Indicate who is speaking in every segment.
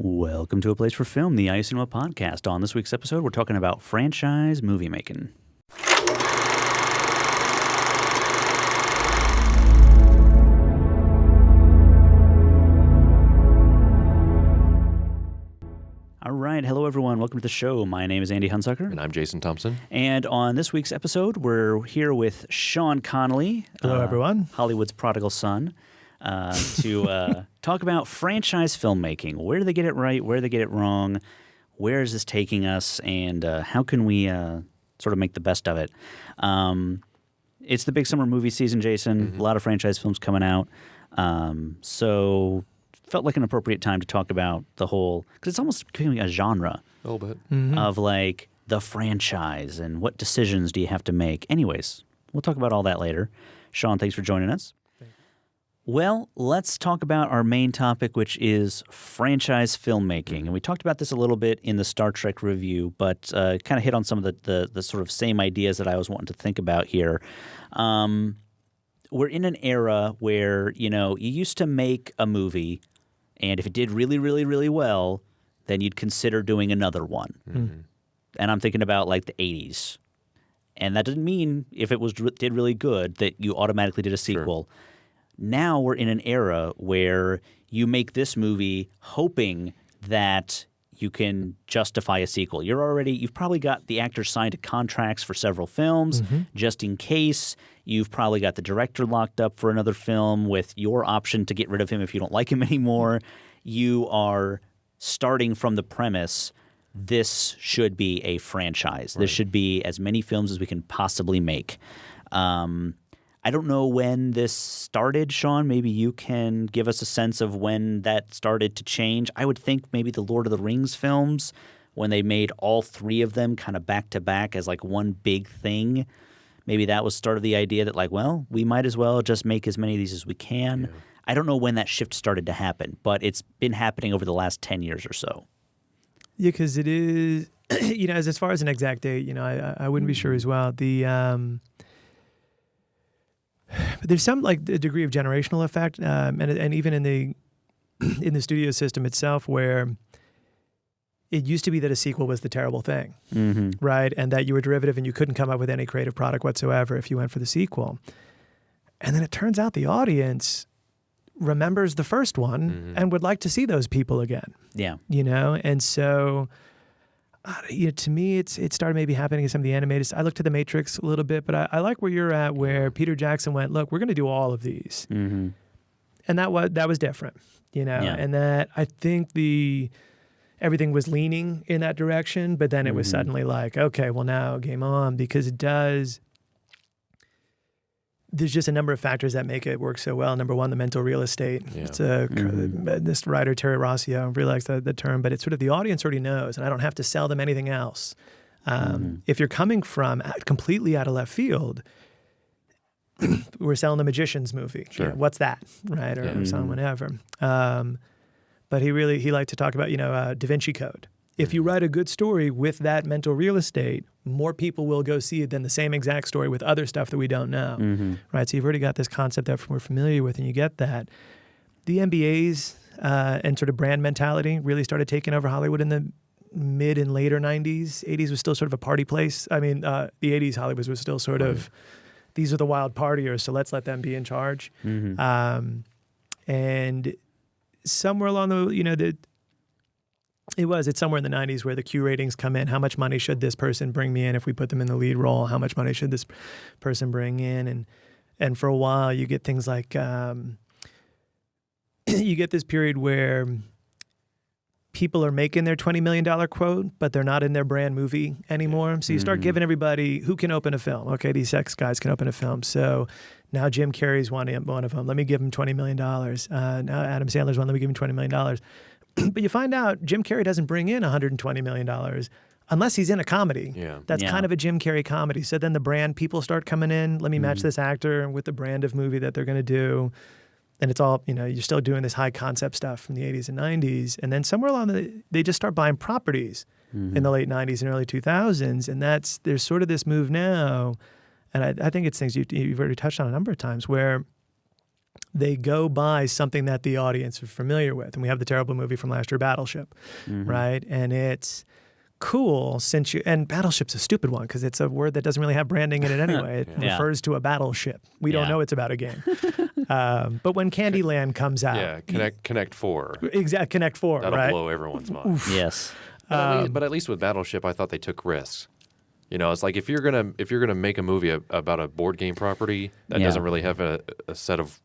Speaker 1: Welcome to A Place for Film, the iCinema podcast. On this week's episode, we're talking about franchise movie making. All right. Hello, everyone. Welcome to the show. My name is Andy Hunsucker.
Speaker 2: And I'm Jason Thompson.
Speaker 1: And on this week's episode, we're here with Sean Connolly.
Speaker 3: Hello, everyone.
Speaker 1: Hollywood's prodigal son. To talk about franchise filmmaking. Where do they get it right? Where do they get it wrong? Where is this taking us? And how can we sort of make the best of it? It's the big summer movie season, Jason.
Speaker 2: Mm-hmm.
Speaker 1: A lot of franchise films coming out. So felt like an appropriate time to talk about the whole, because it's almost becoming a genre
Speaker 2: A little bit.
Speaker 1: of like the franchise and what decisions do you have to make. Anyways, we'll talk about all that later. Sean, thanks for joining us. Well, let's talk about our main topic, which is franchise filmmaking. And we talked about this a little bit in the Star Trek review, but kind of hit on some of the sort of same ideas that I was wanting to think about here. We're in an era where, you used to make a movie, and if it did really, really, really well, then you'd consider doing another one.
Speaker 2: Mm-hmm.
Speaker 1: And I'm thinking about like the 80s. And that doesn't mean if it did really good that you automatically did a sequel. Sure. Now we're in an era where you make this movie hoping that you can justify a sequel. You've probably got the actors signed to contracts for several films just in case. You've probably got the director locked up for another film with your option to get rid of him if you don't like him anymore. You are starting from the premise, this should be a franchise. Right. This should be as many films as we can possibly make. I don't know when this started, Sean. Maybe you can give us a sense of when that started to change. I would think maybe the Lord of the Rings films, when they made all three of them kind of back to back as like one big thing. Maybe that was sort of the idea that like, well, we might as well just make as many of these as we can. Yeah. I don't know when that shift started to happen, but it's been happening over the last 10 years or so.
Speaker 3: Yeah, because it is, as far as an exact date, I wouldn't be sure as well. But there's some like a degree of generational effect, and even in the studio system itself, where it used to be that a sequel was the terrible thing, right? And that you were derivative and you couldn't come up with any creative product whatsoever if you went for the sequel. And then it turns out the audience remembers the first one and would like to see those people again.
Speaker 1: Yeah,
Speaker 3: and so. To me, it started maybe happening in some of the animated. I looked at The Matrix a little bit, but I like where you're at, where Peter Jackson went, look, we're going to do all of these. And that was different, and that I think everything was leaning in that direction, but then it was suddenly like, okay, well now game on, because there's just a number of factors that make it work so well. Number one, the mental real estate. Yeah. It's this writer, Terry Rossio, really likes the term, but it's sort of the audience already knows, and I don't have to sell them anything else. If you're coming from completely out of left field, we're selling the Magician's movie.
Speaker 2: Sure.
Speaker 3: What's that, right? Or selling whatever. But he liked to talk about, Da Vinci Code. If you write a good story with that mental real estate, more people will go see it than the same exact story with other stuff that we don't know, right? So you've already got this concept that we're familiar with, and you get that. The MBAs and sort of brand mentality really started taking over Hollywood in the mid and later 90s. 80s was still sort of a party place. I mean, the 80s Hollywood was still sort of, these are the wild partiers, so let's let them be in charge. And somewhere along the, it's somewhere in the 90s where the Q ratings come in. How much money should this person bring me in if we put them in the lead role? How much money should this person bring in? And for a while, you get things like, you get this period where people are making their $20 million quote, but they're not in their brand movie anymore. So you start giving everybody who can open a film. Okay, these sex guys can open a film. So now Jim Carrey's one of them. Let me give him $20 million. Now Adam Sandler's one. Let me give him $20 million. But you find out Jim Carrey doesn't bring in $120 million unless he's in a comedy.
Speaker 2: Yeah.
Speaker 3: That's kind of a Jim Carrey comedy. So then the brand people start coming in. Let me match this actor with the brand of movie that they're going to do. And it's all, you're still doing this high concept stuff from the 80s and 90s. And then somewhere along they just start buying properties in the late 90s and early 2000s. And there's sort of this move now. And I think it's things you've already touched on a number of times where they go by something that the audience is familiar with. And we have the terrible movie from last year, Battleship, right? And it's cool and Battleship's a stupid one because it's a word that doesn't really have branding in it anyway. It refers to a battleship. We don't know it's about a game. But when Candyland comes out,
Speaker 2: Connect 4.
Speaker 3: Exactly, Connect 4.
Speaker 2: That'll blow everyone's mind.
Speaker 1: Yes.
Speaker 2: But at least with Battleship, I thought they took risks. You know, it's like if you're gonna make a movie about a board game property that doesn't really have a set of,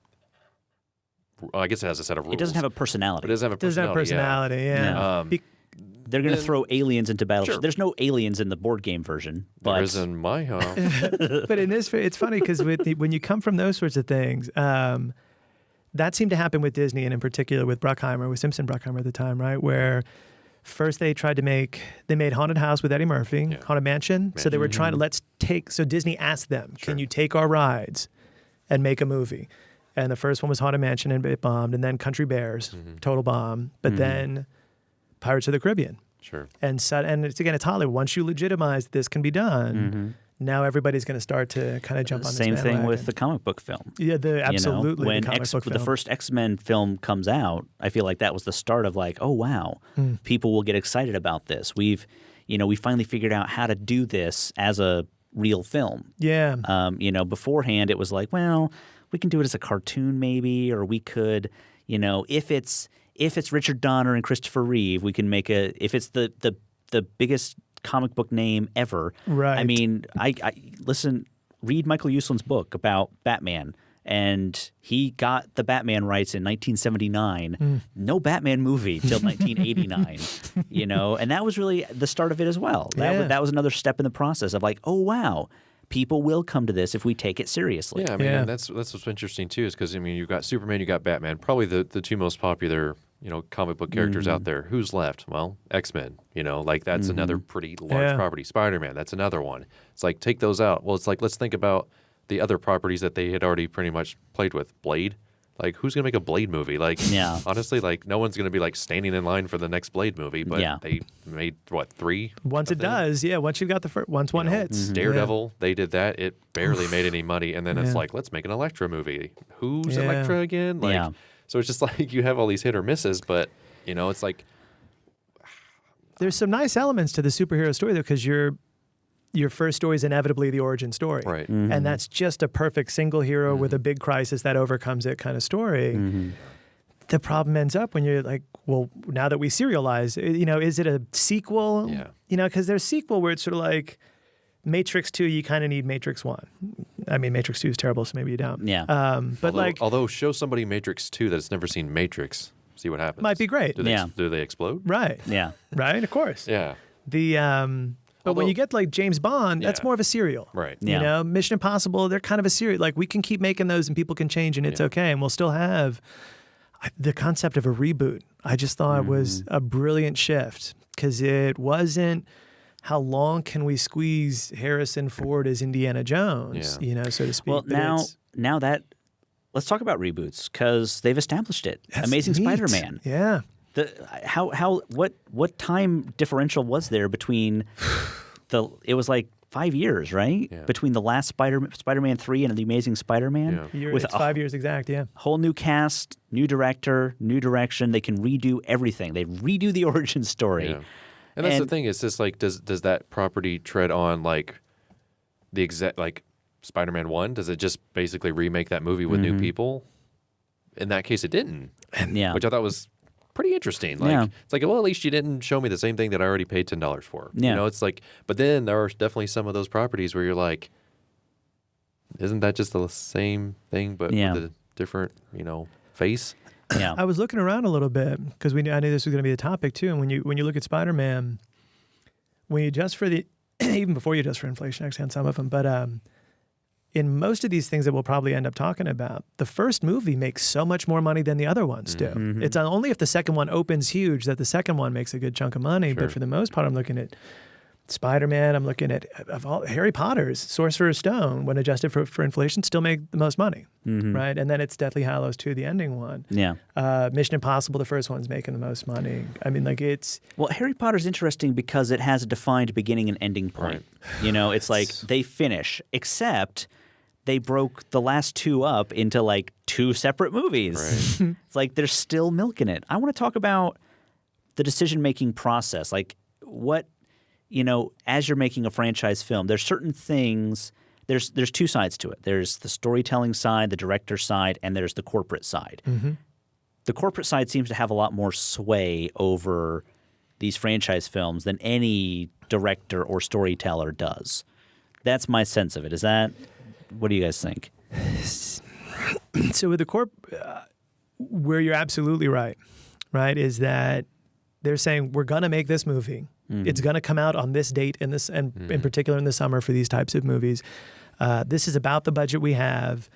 Speaker 2: well, I guess it has a set of rules.
Speaker 1: It doesn't have a personality.
Speaker 2: It doesn't have a personality.
Speaker 3: Yeah.
Speaker 1: They're going to throw aliens into Battleship.
Speaker 2: Sure.
Speaker 1: There's no aliens in the board game version. But
Speaker 2: There is in my house.
Speaker 3: But in this, it's funny because when you come from those sorts of things, that seemed to happen with Disney, and in particular with Bruckheimer, with Simpson Bruckheimer at the time, right? Where first they made Haunted House with Eddie Murphy, Haunted Mansion. So they were trying to so Disney asked them, can you take our rides and make a movie? And the first one was Haunted Mansion, and it bombed. And then Country Bears, total bomb. But then Pirates of the Caribbean.
Speaker 2: Sure.
Speaker 3: And it's Hollywood. Once you legitimize this can be done, now everybody's going to start to kind of jump on this
Speaker 1: Same
Speaker 3: bandwagon.
Speaker 1: thing with the comic book film.
Speaker 3: Yeah, absolutely.
Speaker 1: When
Speaker 3: the comic book
Speaker 1: the
Speaker 3: film.
Speaker 1: first X-Men film comes out, I feel like that was the start of like, oh wow, people will get excited about this. We finally figured out how to do this as a real film.
Speaker 3: Yeah.
Speaker 1: Beforehand it was like, well, we can do it as a cartoon maybe, or we could, if it's Richard Donner and Christopher Reeve, we can make if it's the biggest comic book name ever.
Speaker 3: Right.
Speaker 1: I mean, I read Michael Uslan's book about Batman, and he got the Batman rights in 1979. No Batman movie till 1989. And that was really the start of it as well. That was another step in the process of like, oh wow, people will come to this if we take it seriously.
Speaker 2: Yeah, I mean, and that's what's interesting too, is because you've got Superman, you've got Batman, probably the two most popular comic book characters out there. Who's left? Well, X-Men. That's another pretty large property. Spider-Man, that's another one. It's like, take those out. Well, it's like, let's think about the other properties that they had already pretty much played with. Blade. Like, who's going to make a Blade movie? Like, honestly, like, no one's going to be, like, standing in line for the next Blade movie, but they made, 3?
Speaker 3: Once it does, once you've got once one hits.
Speaker 2: Daredevil, they did that. It barely made any money, and then it's like, let's make an Elektra movie. Who's Elektra again? Like, so it's just like you have all these hit or misses, but, it's like...
Speaker 3: There's some nice elements to the superhero story, though, because your first story is inevitably the origin story.
Speaker 2: Right.
Speaker 3: And that's just a perfect single hero with a big crisis that overcomes it kind of story. The problem ends up when you're like, well, now that we serialize, is it a sequel?
Speaker 2: Yeah.
Speaker 3: Because there's sequel where it's sort of like Matrix 2, you kind of need Matrix 1. I mean, Matrix 2 is terrible, so maybe you don't.
Speaker 1: Yeah.
Speaker 3: But
Speaker 2: although show somebody Matrix 2 that's never seen Matrix, see what happens.
Speaker 3: Might be great.
Speaker 2: Do they explode?
Speaker 3: Right.
Speaker 1: Yeah.
Speaker 3: Right, of course.
Speaker 2: Yeah.
Speaker 3: But when you get like James Bond, that's more of a serial.
Speaker 2: Right.
Speaker 1: Yeah.
Speaker 3: Mission Impossible, they're kind of a serial. Like, we can keep making those and people can change and it's okay. And we'll still have the concept of a reboot. I just thought it was a brilliant shift because it wasn't how long can we squeeze Harrison Ford as Indiana Jones, so to speak.
Speaker 1: Well, now that let's talk about reboots because they've established it.
Speaker 3: That's
Speaker 1: Amazing
Speaker 3: neat.
Speaker 1: Spider-Man.
Speaker 3: Yeah.
Speaker 1: What time differential was there between it was like 5 years, right?
Speaker 2: Yeah.
Speaker 1: Between the last Spider-Man 3 and the Amazing Spider-Man.
Speaker 2: Yeah.
Speaker 3: It's 5 years exact, yeah.
Speaker 1: Whole new cast, new director, new direction. They can redo everything. They redo the origin story.
Speaker 2: Yeah. And that's the thing. It's just like, does that property tread on like the exact like Spider-Man 1? Does it just basically remake that movie with new people? In that case, it didn't.
Speaker 1: Yeah.
Speaker 2: Which I thought was pretty interesting. Like, it's like, well, at least you didn't show me the same thing that I already paid $10 for.
Speaker 1: Yeah.
Speaker 2: It's like, but then there are definitely some of those properties where you're like, isn't that just the same thing but with a different, face?
Speaker 1: Yeah.
Speaker 3: I was looking around a little bit because I knew this was going to be a topic too. And when you look at Spider-Man, when you adjust for even before you adjust for inflation, actually on some of them, but in most of these things that we'll probably end up talking about, the first movie makes so much more money than the other ones do. It's only if the second one opens huge that the second one makes a good chunk of money.
Speaker 2: Sure.
Speaker 3: But for the most part, I'm looking at Spider-Man, I'm looking at Harry Potter's Sorcerer's Stone, when adjusted for inflation, still make the most money, right? And then it's Deathly Hallows 2, the ending one.
Speaker 1: Yeah.
Speaker 3: Mission Impossible, the first one's making the most money. I mean, like
Speaker 1: Well, Harry Potter's interesting because it has a defined beginning and ending point. It's like they finish, except they broke the last two up into like two separate movies.
Speaker 2: Right.
Speaker 1: It's like they're still milking it. I want to talk about the decision-making process. Like what, as you're making a franchise film, there's certain things, there's two sides to it. There's the storytelling side, the director side, and there's the corporate side.
Speaker 3: Mm-hmm.
Speaker 1: The corporate side seems to have a lot more sway over these franchise films than any director or storyteller does. That's my sense of it. Is that – what do you guys think?
Speaker 3: So with the where you're absolutely right, is that they're saying we're going to make this movie. Mm-hmm. It's going to come out on this date in in particular in the summer for these types of movies. This is about the budget we have,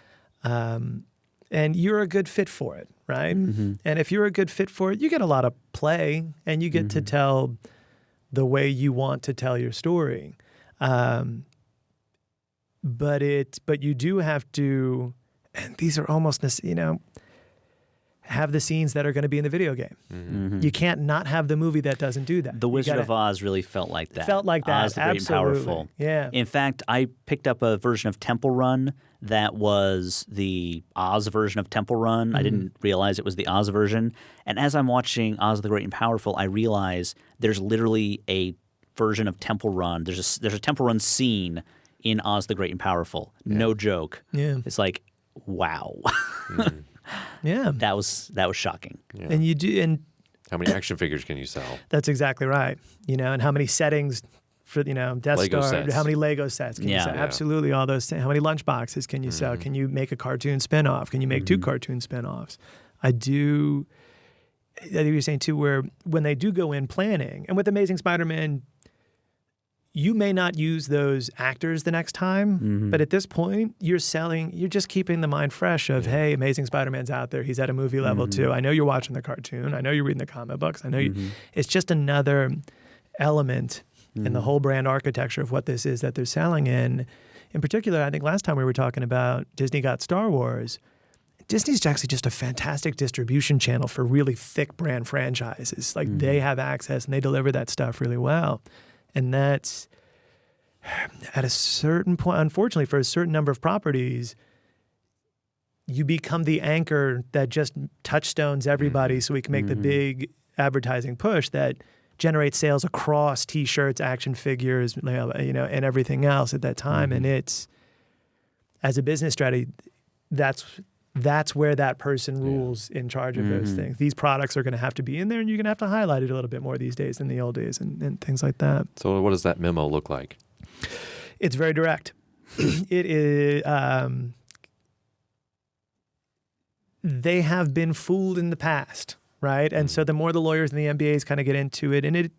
Speaker 3: and you're a good fit for it, right? Mm-hmm. And if you're a good fit for it, you get a lot of play, and you get to tell the way you want to tell your story. But you do have to, and these are almost, have the scenes that are going to be in the video game. Mm-hmm. You can't not have the movie that doesn't do that.
Speaker 1: The Wizard of Oz really felt like that.
Speaker 3: Felt like that,
Speaker 1: Oz the Great and Powerful.
Speaker 3: Yeah.
Speaker 1: In fact, I picked up a version of Temple Run that was the Oz version of Temple Run. Mm-hmm. I didn't realize it was the Oz version. And as I'm watching Oz the Great and Powerful, I realize there's literally a version of Temple Run. There's a Temple Run scene in Oz the Great and Powerful. Yeah. No joke.
Speaker 3: Yeah.
Speaker 1: It's like, wow.
Speaker 3: Mm-hmm. Yeah,
Speaker 1: that was shocking.
Speaker 2: Yeah.
Speaker 3: And you do, and
Speaker 2: how many action figures can you sell?
Speaker 3: That's exactly right. And how many settings for Death
Speaker 2: Lego
Speaker 3: Star?
Speaker 2: sets.
Speaker 3: How many Lego sets can you sell?
Speaker 2: Yeah.
Speaker 3: Absolutely, all those things. How many lunch boxes can you sell? Can you make a cartoon spinoff? Can you make two cartoon spinoffs? I think you're saying too, where when they do go in planning, and with Amazing Spider-Man, you may not use those actors the next time, but at this point, you're just keeping the mind fresh of, hey, Amazing Spider-Man's out there. He's at a movie level too. I know you're watching the cartoon. I know you're reading the comic books. I know it's just another element in the whole brand architecture of what this is that they're selling in. In particular, I think last time we were talking about Disney got Star Wars. Disney's actually just a fantastic distribution channel for really thick brand franchises. Like they have access and they deliver that stuff really well. And that's at a certain point, unfortunately, for a certain number of properties, you become the anchor that just touchstones everybody so we can make the big advertising push that generates sales across T-shirts, action figures, and everything else at that time. And it's, as a business strategy, that's where that person rules in charge of those things. These products are going to have to be in there, and you're going to have to highlight it a little bit more these days than the old days and things like that.
Speaker 2: So what does that memo look like?
Speaker 3: It's very direct. It is. They have been fooled in the past, right? And so the more the lawyers and the MBAs kind of get into it, and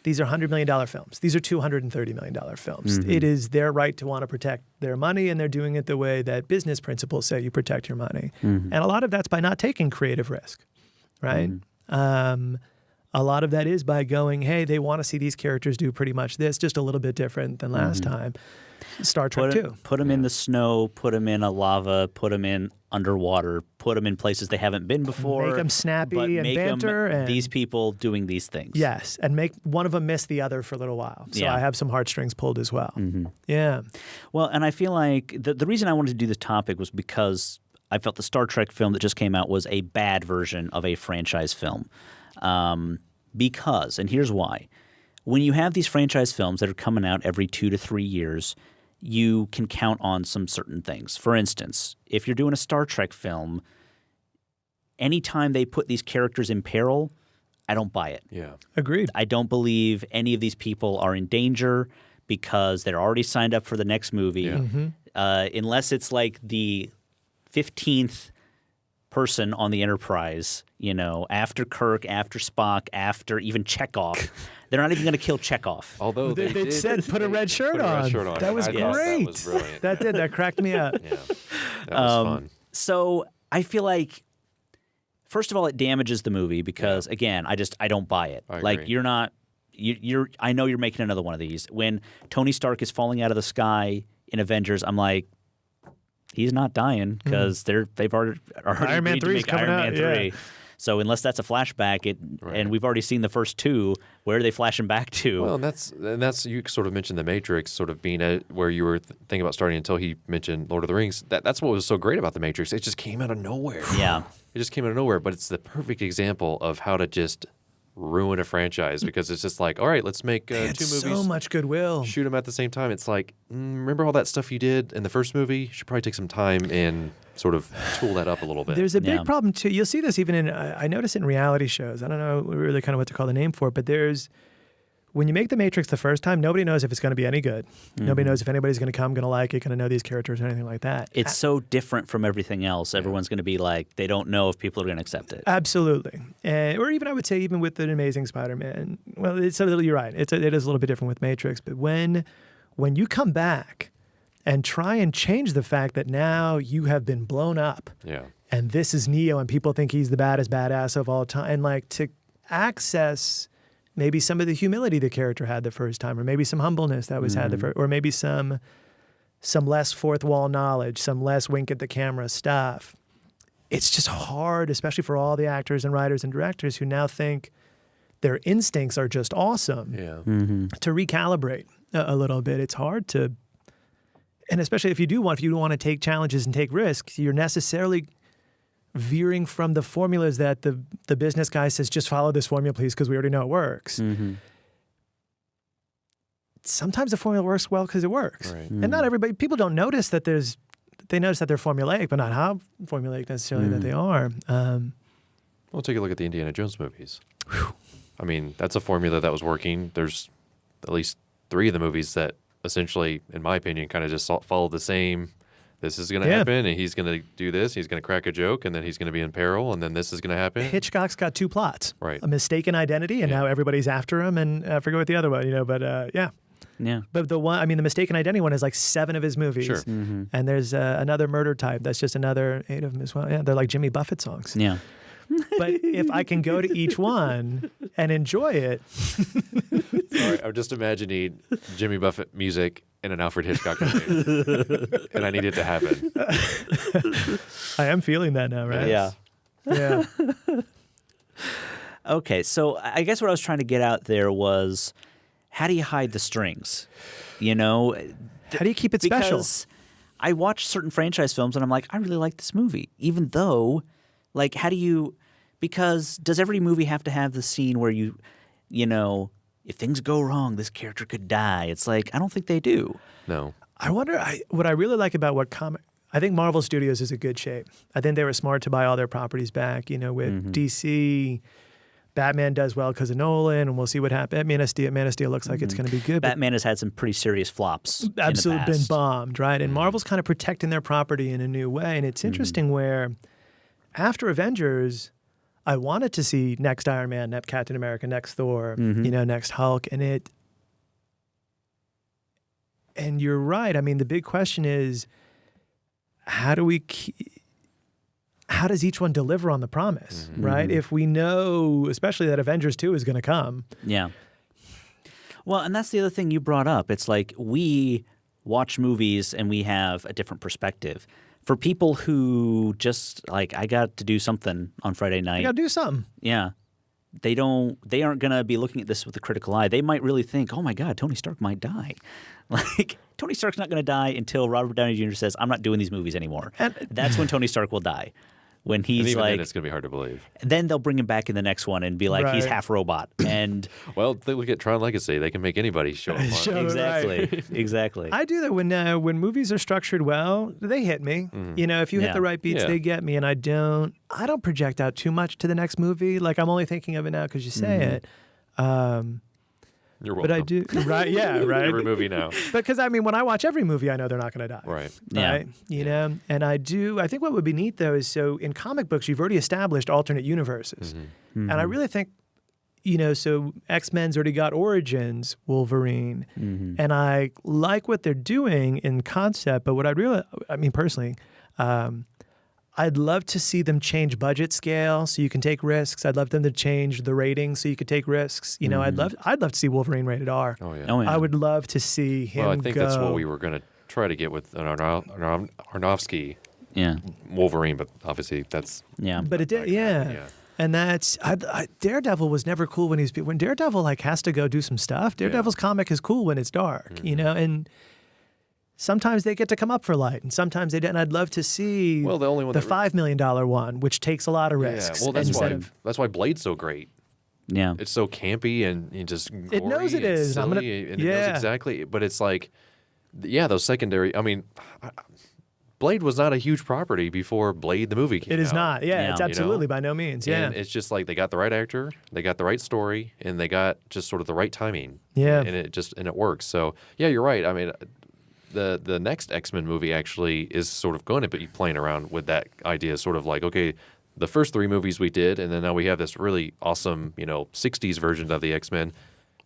Speaker 3: these are $100 million films. These are $230 million films. It is their right to want to protect their money, and they're doing it the way that business principles say you protect your money. And a lot of that's by not taking creative risk, right? A lot of that is by going, hey, they want to see these characters do pretty much this, just a little bit different than last time. Star Trek 2.
Speaker 1: Put them in the snow, put them in a lava, put them in underwater, put them in places they haven't been before.
Speaker 3: Make them snappy and banter. And
Speaker 1: these people doing these things.
Speaker 3: Yes, and make one of them miss the other for a little while. So I have some heartstrings pulled as well. Yeah.
Speaker 1: Well, and I feel like the reason I wanted to do this topic was because I felt the Star Trek film that just came out was a bad version of a franchise film. Because, and here's why. When you have these franchise films that are coming out every 2 to 3 years, you can count on some certain things. For instance, if you're doing a Star Trek film, anytime they put these characters in peril, I don't buy it.
Speaker 2: Yeah.
Speaker 3: Agreed.
Speaker 1: I don't believe any of these people are in danger because they're already signed up for the next movie. Yeah. Unless it's like the 15th person on the Enterprise, after Kirk, after Spock, after even Chekhov. They're not even going to kill Chekhov.
Speaker 2: Although they
Speaker 3: said put a red shirt on. That was great.
Speaker 2: That was brilliant.
Speaker 3: That cracked me up.
Speaker 2: Yeah, that was fun.
Speaker 1: So I feel like, first of all, it damages the movie because, again, I don't buy it.
Speaker 2: I
Speaker 1: like
Speaker 2: agree.
Speaker 1: you're not – I know you're making another one of these. When Tony Stark is falling out of the sky in Avengers, I'm like, he's not dying because they've already
Speaker 3: Iron Man
Speaker 1: agreed to
Speaker 3: 3 is
Speaker 1: make
Speaker 3: coming
Speaker 1: Iron
Speaker 3: out,
Speaker 1: Man 3. So unless that's a flashback, and we've already seen the first two, where are they flashing back to?
Speaker 2: Well, and that's you sort of mentioned the Matrix sort of being where you were thinking about starting until he mentioned Lord of the Rings. That's what was so great about the Matrix. It just came out of nowhere.
Speaker 1: Yeah.
Speaker 2: It just came out of nowhere, but it's the perfect example of how to just ruin a franchise because it's just like, all right, let's make two movies.
Speaker 3: So much goodwill.
Speaker 2: Shoot them at the same time. It's like, remember all that stuff you did in the first movie? You should probably take some time and sort of tool that up a little bit.
Speaker 3: There's a big problem too. You'll see this even in, I notice it in reality shows. I don't know really kind of what to call the name for it, but when you make The Matrix the first time, nobody knows if it's going to be any good. Nobody knows if anybody's going to come, going to like it, going to know these characters or anything like that.
Speaker 1: It's so different from everything else. Everyone's going to be like, they don't know if people are going to accept it.
Speaker 3: Absolutely. Or even I would say even with the Amazing Spider-Man. Well, you're right. It is a little bit different with Matrix. But when you come back and try and change the fact that now you have been blown up and this is Neo and people think he's the baddest badass of all time, and like to access maybe some of the humility the character had the first time, or maybe some humbleness that was had the first, or maybe some less fourth wall knowledge, some less wink at the camera stuff. It's just hard, especially for all the actors and writers and directors who now think their instincts are just awesome, to recalibrate a little bit. It's hard to, and especially if you want to take challenges and take risks, you're necessarily veering from the formulas that the business guy says, just follow this formula, please, because we already know it works. Sometimes the formula works well because it works. Right. And not everybody, people don't notice that they notice that they're formulaic, but not how formulaic necessarily that they are.
Speaker 2: Well, take a look at the Indiana Jones movies. I mean, that's a formula that was working. There's at least 3 of the movies that essentially, in my opinion, kind of just follow the same. This is going to happen, and he's going to do this. He's going to crack a joke, and then he's going to be in peril, and then this is going to happen.
Speaker 3: Hitchcock's got 2 plots.
Speaker 2: Right.
Speaker 3: A mistaken identity, and now everybody's after him, and I forget what the other one, but yeah. But the mistaken identity one is like 7 of his movies.
Speaker 2: Sure.
Speaker 3: And there's another murder type. That's just another 8 of them as well. Yeah, they're like Jimmy Buffett songs.
Speaker 1: Yeah.
Speaker 3: But if I can go to each one and enjoy it.
Speaker 2: Sorry, I'm just imagining Jimmy Buffett music in an Alfred Hitchcock movie. And I need it to happen.
Speaker 3: I am feeling that now, right?
Speaker 1: Yes.
Speaker 3: Yeah.
Speaker 1: Okay, so I guess what I was trying to get out there was, how do you hide the strings? How
Speaker 3: do you keep it special?
Speaker 1: Because I watch certain franchise films and I'm like, I really like this movie, even though, like, how do you? Because does every movie have to have the scene where if things go wrong, this character could die? It's like, I don't think they do.
Speaker 2: No.
Speaker 3: I wonder. What I really like about I think Marvel Studios is in good shape. I think they were smart to buy all their properties back. With DC. Batman does well because of Nolan, and we'll see what happens. Man of Steel looks like it's going to be good.
Speaker 1: Batman has had some pretty serious flops.
Speaker 3: Absolutely
Speaker 1: in the past.
Speaker 3: Been bombed, right? And Marvel's kind of protecting their property in a new way. And it's interesting where after Avengers, I wanted to see next Iron Man, next Captain America, next Thor, next Hulk. And you're right. I mean, the big question is, how does each one deliver on the promise, right? If we know, especially that Avengers 2 is going to come.
Speaker 1: Yeah. Well, and that's the other thing you brought up. It's like we watch movies and we have a different perspective. For people who just like, I got to do something on Friday night.
Speaker 3: I got to do something.
Speaker 1: Yeah. They aren't going to be looking at this with a critical eye. They might really think, oh my God, Tony Stark might die. Like, Tony Stark's not going to die until Robert Downey Jr. says, I'm not doing these movies anymore. And that's when Tony Stark will die. When he's
Speaker 2: even
Speaker 1: like,
Speaker 2: then it's going to be hard to believe.
Speaker 1: Then they'll bring him back in the next one and be like, he's half robot. And
Speaker 2: well, they look at Tron Legacy. They can make anybody show up.
Speaker 1: Exactly, exactly.
Speaker 3: I do that when movies are structured well. They hit me. If you hit the right beats, they get me. And I don't project out too much to the next movie. Like, I'm only thinking of it now because you say it.
Speaker 2: You're welcome.
Speaker 3: But I do, right? Yeah, right.
Speaker 2: Every movie now.
Speaker 3: Because when I watch every movie, I know they're not going to die.
Speaker 2: Right.
Speaker 3: Right. And I think what would be neat though is, so in comic books, you've already established alternate universes. And I really think, so X-Men's already got Origins Wolverine. And I like what they're doing in concept, but what personally, I'd love to see them change budget scale so you can take risks. I'd love them to change the rating so you could take risks. I'd love to see Wolverine rated R.
Speaker 2: Oh, yeah.
Speaker 3: I would love to see him.
Speaker 2: Well, I think that's what we were going to try to get with an Aronofsky Wolverine, but obviously that's
Speaker 3: But it did, And that's Daredevil was never cool when Daredevil like has to go do some stuff. Daredevil's comic is cool when it's dark, you know, and sometimes they get to come up for light, and sometimes they don't. And I'd love to see
Speaker 2: the only one
Speaker 3: $5 million one, which takes a lot of risks.
Speaker 2: Yeah, well, that's why Blade's so great.
Speaker 1: Yeah,
Speaker 2: it's so campy and just gory
Speaker 3: it knows it is.
Speaker 2: Silly, and it knows exactly. But it's like, those secondary. I mean, Blade was not a huge property before Blade the movie came out.
Speaker 3: It is not. Yeah, it's absolutely by no means. Yeah,
Speaker 2: and it's just like they got the right actor, they got the right story, and they got just sort of the right timing.
Speaker 3: Yeah,
Speaker 2: and it works. So yeah, you're right. I mean, the next X-Men movie actually is sort of going to be playing around with that idea, sort of like, okay, the first 3 movies we did, and then now we have this really awesome, 60s version of the X-Men.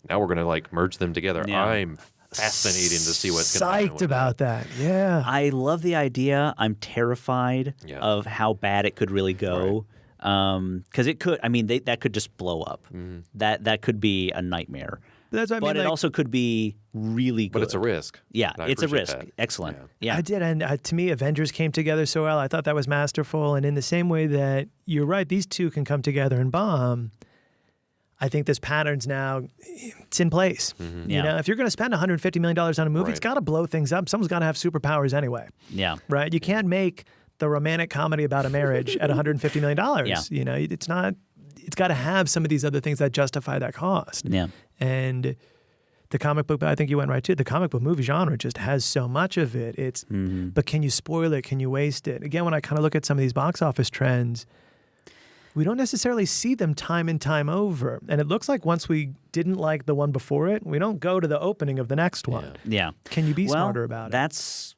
Speaker 2: Now we're going to like merge them together. Yeah. I'm fascinated to see what's going to happen.
Speaker 3: Psyched about that. Yeah.
Speaker 1: I love the idea. I'm terrified of how bad it could really go. Because it could, I mean, that could just blow up. Mm-hmm. That could be a nightmare.
Speaker 3: That's what I mean,
Speaker 1: but it also could be really good.
Speaker 2: But it's a risk.
Speaker 1: Yeah, it's a risk. That. Excellent. Yeah.
Speaker 3: I did. And to me, Avengers came together so well. I thought that was masterful. And in the same way that you're right, these two can come together and bomb, I think this pattern's now, it's in place. Mm-hmm. You know, if you're going to spend $150 million on a movie, it's got to blow things up. Someone's got to have superpowers anyway.
Speaker 1: Yeah.
Speaker 3: Right? You can't make the romantic comedy about a marriage at $150 million.
Speaker 1: Yeah.
Speaker 3: You know, it's not, it's got to have some of these other things that justify that cost.
Speaker 1: Yeah.
Speaker 3: And the comic book, I think you went right too. The comic book movie genre just has so much of it. It's, but can you spoil it? Can you waste it? Again, when I kind of look at some of these box office trends, we don't necessarily see them time and time over. And it looks like once we didn't like the one before it, we don't go to the opening of the next one.
Speaker 1: Yeah.
Speaker 3: Can you be smarter about it?
Speaker 1: That's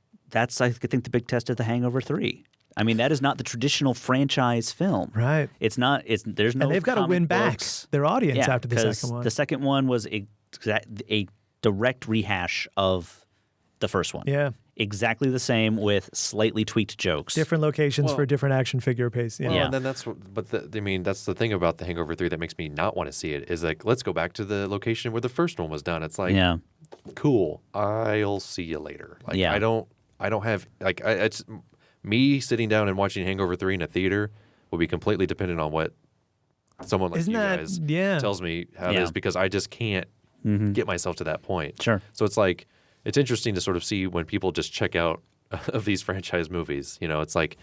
Speaker 1: I think the big test of The Hangover 3. I mean, that is not the traditional franchise film.
Speaker 3: Right.
Speaker 1: It's not. There's no.
Speaker 3: And they've got to win back their audience after the second one.
Speaker 1: The second one was a direct rehash of the first one.
Speaker 3: Yeah.
Speaker 1: Exactly the same with slightly tweaked jokes.
Speaker 3: Different locations for different action figure pace. Yeah.
Speaker 2: And then that's the thing about The Hangover 3 that makes me not want to see it is like, let's go back to the location where the first one was done. It's like, cool. I'll see you later. Like, I don't have like it's me sitting down and watching Hangover 3 in a theater will be completely dependent on what someone like guys tells me how it is, because I just can't get myself to that point.
Speaker 1: Sure.
Speaker 2: So it's like, it's interesting to sort of see when people just check out of these franchise movies. You know, it's like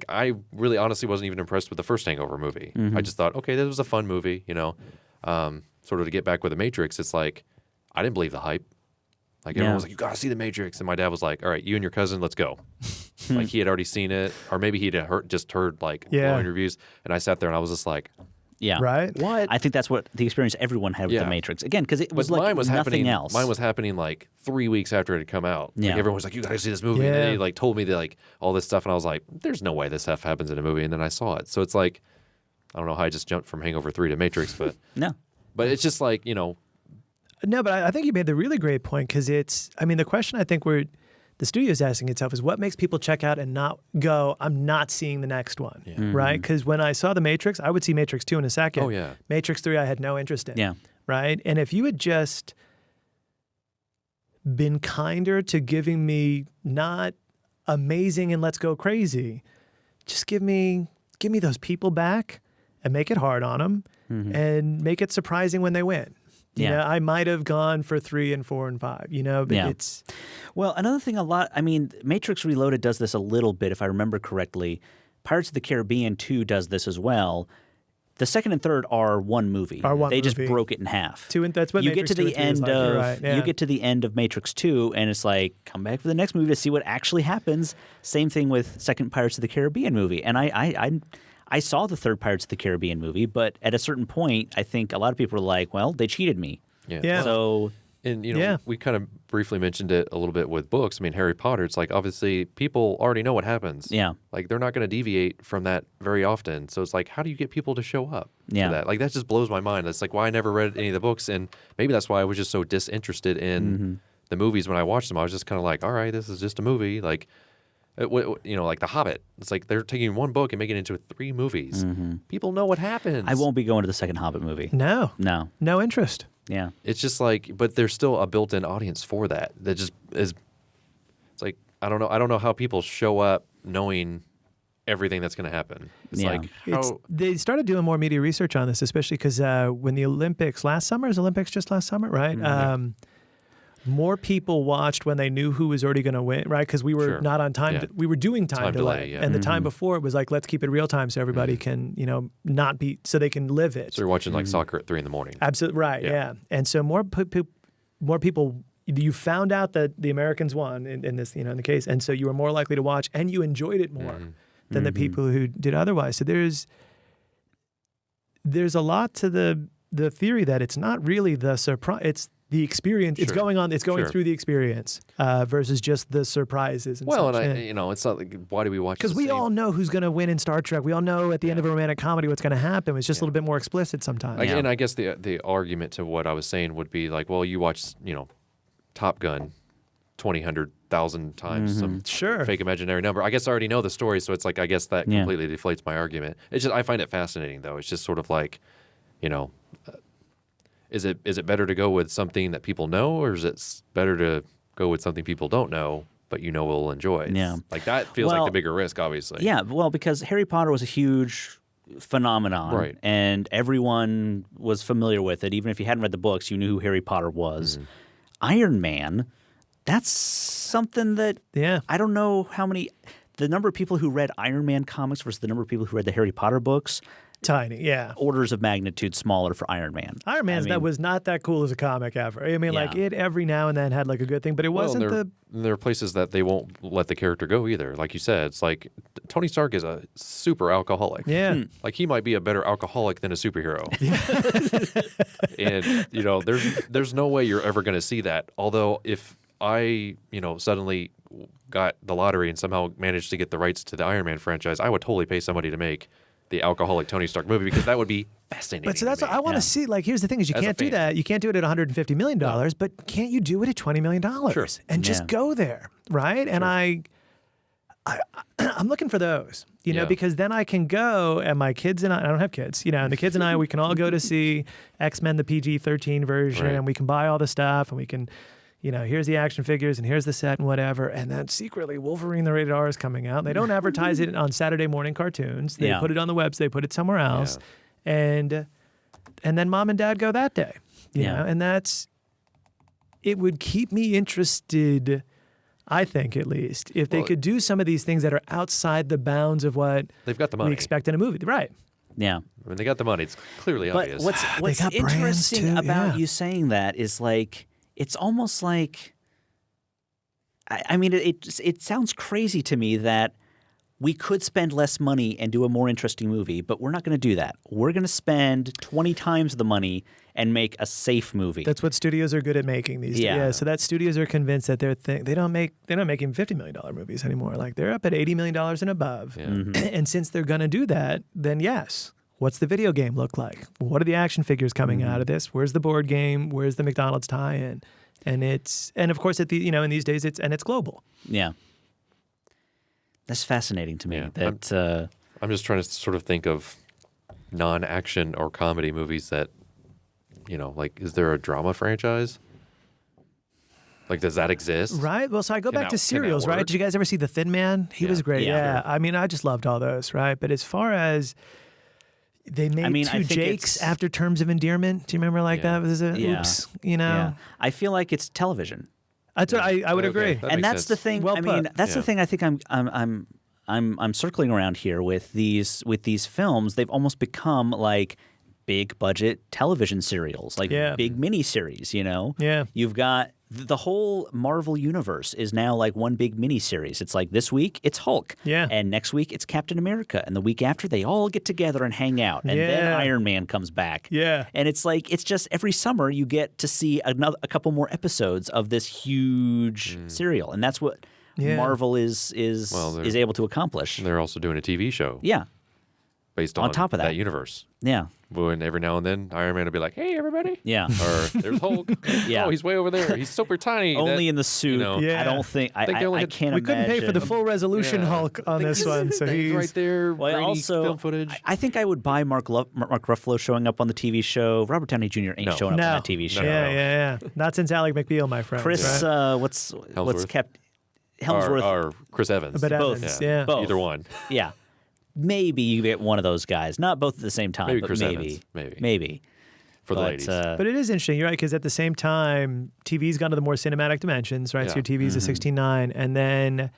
Speaker 2: I really honestly wasn't even impressed with the first Hangover movie. I just thought, okay, this was a fun movie, you know. Sort of to get back with The Matrix, it's like, I didn't believe the hype. Like, everyone was like, you got to see The Matrix. And my dad was like, all right, you and your cousin, let's go. Like, he had already seen it, or maybe he'd just heard like glowing reviews. And I sat there and I was just like,
Speaker 3: right?
Speaker 2: What?
Speaker 1: I think that's what the experience everyone had with The Matrix. Again, because it was like nothing else.
Speaker 2: Mine was happening like 3 weeks after it had come out.
Speaker 1: Yeah.
Speaker 2: Like, everyone was like, you got to see this movie. And they like told me that like all this stuff. And I was like, there's no way this stuff happens in a movie. And then I saw it. So it's like, I don't know how I just jumped from Hangover 3 to Matrix, but
Speaker 1: no.
Speaker 2: But it's just like, you know.
Speaker 3: No, but I think you made the really great point, because it's, I mean, the question I think the studio's asking itself is what makes people check out and not go, I'm not seeing the next one, right? Because when I saw The Matrix, I would see Matrix 2 in a second.
Speaker 2: Oh, yeah.
Speaker 3: Matrix 3, I had no interest in.
Speaker 1: Yeah.
Speaker 3: Right? And if you had just been kinder to giving me not amazing and let's go crazy, just give me those people back and make it hard on them and make it surprising when they win. You know, I might have gone for 3 and 4 and 5, you know, but it's...
Speaker 1: Well, another thing Matrix Reloaded does this a little bit, if I remember correctly. Pirates of the Caribbean 2 does this as well. The second and third are one movie. They just broke it in half.
Speaker 3: That's what
Speaker 1: you
Speaker 3: Matrix
Speaker 1: get to the end of
Speaker 3: you
Speaker 1: get to the end of Matrix 2, and it's like, come back for the next movie to see what actually happens. Same thing with second Pirates of the Caribbean movie. And I saw the third Pirates of the Caribbean movie, but at a certain point, I think a lot of people were like, well, they cheated me.
Speaker 3: Yeah.
Speaker 1: So,
Speaker 2: and, you know, we kind of briefly mentioned it a little bit with books. I mean, Harry Potter, it's like, obviously, people already know what happens.
Speaker 1: Yeah.
Speaker 2: Like, they're not going to deviate from that very often. So it's like, how do you get people to show up to that? Like, that just blows my mind. It's like, why I never read any of the books. And maybe that's why I was just so disinterested in the movies when I watched them. I was just kind of like, all right, this is just a movie. Like, you know, like The Hobbit. It's like they're taking one book and making it into 3 movies. People know what happens.
Speaker 1: I won't be going to the second Hobbit movie.
Speaker 3: No interest.
Speaker 1: Yeah,
Speaker 2: it's just like, but there's still a built-in audience for that. That just is. It's like, I don't know how people show up knowing everything that's going to happen. It's
Speaker 1: Yeah.
Speaker 2: like how
Speaker 3: They started doing more media research on this, especially because when the Olympics last summer, is Olympics just last summer, right? More people watched when they knew who was already going to win, right? Because we were
Speaker 2: Sure.
Speaker 3: not on time.
Speaker 2: Yeah.
Speaker 3: We were doing time delay.
Speaker 2: yeah.
Speaker 3: And the time before it was like, let's keep it real time so everybody can, not be, so they can live it.
Speaker 2: so you're watching like soccer at 3 a.m.
Speaker 3: Absolutely right.
Speaker 2: Yeah.
Speaker 3: Yeah. And so more people, you found out that the Americans won in this, in the case. And so you were more likely to watch and you enjoyed it more than the people who did otherwise. So there's a lot to the theory that it's not really the surprise. It's the experience. It's going on. It's going through the experience versus just the surprises. And
Speaker 2: Well,
Speaker 3: such.
Speaker 2: and it's not like, why do we watch?
Speaker 3: Because we all know who's going to win in Star Trek. We all know at the end of a romantic comedy what's going to happen. It's just a little bit more explicit sometimes.
Speaker 2: And I guess the argument to what I was saying would be like, well, you watch, Top Gun 1,000 times some fake imaginary number. I guess I already know the story, so it's like I guess that completely deflates my argument. It's just I find it fascinating though. It's just sort of like, is it better to go with something that people know, or is it better to go with something people don't know but will enjoy?
Speaker 1: Yeah.
Speaker 2: Like that feels like the bigger risk, obviously.
Speaker 1: Yeah, well, because Harry Potter was a huge phenomenon,
Speaker 2: right?
Speaker 1: And everyone was familiar with it. Even if you hadn't read the books, you knew who Harry Potter was. Iron Man, that's something that I don't know how many. The number of people who read Iron Man comics versus the number of people who read the Harry Potter books.
Speaker 3: Tiny, yeah.
Speaker 1: Orders of magnitude smaller for Iron Man.
Speaker 3: Iron Man that was not that cool as a comic ever. I mean, like it every now and then had like a good thing, but it wasn't
Speaker 2: there are places that they won't let the character go either. Like you said, it's like Tony Stark is a super alcoholic.
Speaker 3: Yeah.
Speaker 2: Like he might be a better alcoholic than a superhero. And, there's no way you're ever going to see that. Although if I, suddenly got the lottery and somehow managed to get the rights to the Iron Man franchise, I would totally pay somebody to make the alcoholic Tony Stark movie because that would be fascinating.
Speaker 3: But so that's what I want to see. Like, here's the thing: is you can't do that. You can't do it at $150 million, but can't you do it at $20 million?
Speaker 2: Sure.
Speaker 3: And just go there, right? And I'm looking for those, because then I can go and my kids and I don't have kids, and the kids and I, we can all go to see X-Men, the PG-13 version, and we can buy all the stuff and we can, here's the action figures and here's the set and whatever. And then secretly Wolverine, the rated R is coming out. They don't advertise it on Saturday morning cartoons. They put it on the webs. They put it somewhere else. And then mom and dad go that day, you know, and it would keep me interested, I think, at least, if they could do some of these things that are outside the bounds of what
Speaker 2: they've got the money.
Speaker 3: We expect in a movie. Right.
Speaker 1: Yeah.
Speaker 2: I mean, they got the money. It's clearly obvious.
Speaker 1: But what's interesting about you saying that is like, it's almost like, I mean, it sounds crazy to me that we could spend less money and do a more interesting movie, but we're not going to do that. We're going to spend 20 times the money and make a safe movie.
Speaker 3: That's what studios are good at making these days. Yeah, so that studios are convinced that they're not making $50 million movies anymore. Like they're up at $80 million and above. Yeah. And since they're going to do that, then yes. What's the video game look like? What are the action figures coming out of this? Where's the board game? Where's the McDonald's tie-in? And of course in these days it's global.
Speaker 1: Yeah. That's fascinating to me. Yeah.
Speaker 2: I'm just trying to sort of think of non-action or comedy movies that, like, is there a drama franchise? Like, does that exist?
Speaker 3: Right. Well, so I go back to serials, right? Did you guys ever see The Thin Man? He was great. Yeah. I mean, I just loved all those, right? But as far as they made two Jakes after Terms of Endearment. Do you remember that? Was it oops,
Speaker 1: Yeah. I feel like it's television.
Speaker 3: That's what I would agree.
Speaker 1: And that's the thing. Well, that's the thing I think I'm circling around here with these films. They've almost become like big budget television serials, like big miniseries, Yeah. You've got the whole Marvel universe is now like one big miniseries. It's like this week it's Hulk. Yeah. And next week it's Captain America. And the week after they all get together and hang out. And then Iron Man comes back. Yeah. And it's like it's just every summer you get to see a couple more episodes of this huge serial. And that's what Marvel is able to accomplish.
Speaker 2: And they're also doing a TV show.
Speaker 1: Yeah.
Speaker 2: Based on top of that universe.
Speaker 1: Yeah.
Speaker 2: And every now and then, Iron Man will be like, "Hey, everybody!"
Speaker 1: Yeah.
Speaker 2: Or there's Hulk. Oh, he's way over there. He's super tiny.
Speaker 1: Only in the suit. I don't think. I can't imagine.
Speaker 3: We couldn't pay for the full resolution Hulk on this one, so he's
Speaker 2: right there.
Speaker 1: Well, also,
Speaker 2: film footage.
Speaker 1: I think I would buy Mark Ruffalo showing up on the TV show. Robert Downey Jr. ain't showing up on that TV show.
Speaker 3: Yeah. Not since Alec McBeal, my friend.
Speaker 1: Chris,
Speaker 3: right?
Speaker 1: what's kept Helmsworth
Speaker 2: or Chris Evans.
Speaker 3: But
Speaker 1: both.
Speaker 3: Evans,
Speaker 1: Both.
Speaker 2: Either one.
Speaker 1: Yeah. maybe you get one of those guys. Not both at the same time,
Speaker 2: Maybe
Speaker 1: but
Speaker 2: Chris
Speaker 1: maybe.
Speaker 2: Evans.
Speaker 1: Maybe.
Speaker 2: For the ladies.
Speaker 3: But it is interesting, you're right, because at the same time, TV's gone to the more cinematic dimensions, right?
Speaker 2: Yeah.
Speaker 3: So your TV's a 16:9, and then